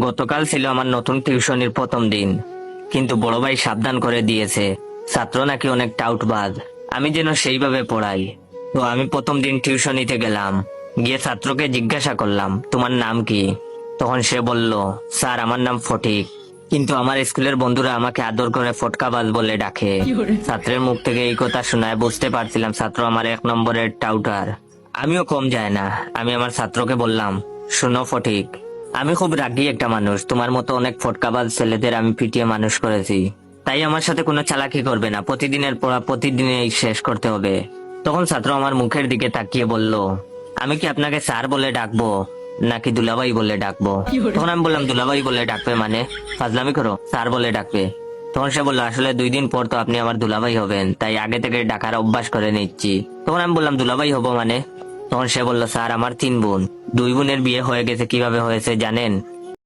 গতকাল ছিল আমার নতুন টিউশনির প্রথম দিন, কিন্তু বড় ভাই সাবধান করে দিয়েছে ছাত্র নাকি অনেক টাউটবাজ, আমি যেন সেইভাবে পড়াই। তো আমি প্রথম দিন টিউশনিতে গেলাম, গিয়ে ছাত্রকে জিজ্ঞাসা করলাম তোমার নাম কি। তখন সে বলল, স্যার আমার নাম ফটিক, কিন্তু আমার স্কুলের বন্ধুরা আমাকে আদর করে ফটকাবাজ বলে ডাকে। ছাত্রের মুখ থেকে এই কথা শোনায় বুঝতে পারছিলাম ছাত্র আমার 1 নম্বরের টাউটার। আমিও কম যায় না, আমি আমার ছাত্রকে বললাম, শোনো ফটিক, আমি খুব রাগী একটা মানুষ, তোমার মতো অনেক ফটকাবাজ ছেলেদের আমি পিটিয়ে মানুষ করেছি, তাই আমার সাথে কোনো চালাকি করবে না, প্রতিদিনের পড়া প্রতিদিনই শেষ করতে হবে। তখন ছাত্র আমার মুখের দিকে তাকিয়ে বলল, আমি কি আপনাকে স্যার বলে ডাকবো নাকি দুলাভাই বলে ডাকবো? তখন আমি বললাম, দুলাভাই বলে ডাকবে মানে? ফাজলামি করো, স্যার বলে ডাকবে। তখন সে বললো, আসলে 2 দিন পর তো আপনি আমার দুলাভাই হবেন, তাই আগে থেকে ডাকার অভ্যাস করে নিচ্ছি। তখন আমি বললাম, দুলাভাই হবো মানে? তখন সে বলল, স্যার আমার 3 বোন, 2 বোনের বিয়ে হয়ে গেছে, কিভাবে হয়েছে জানেন?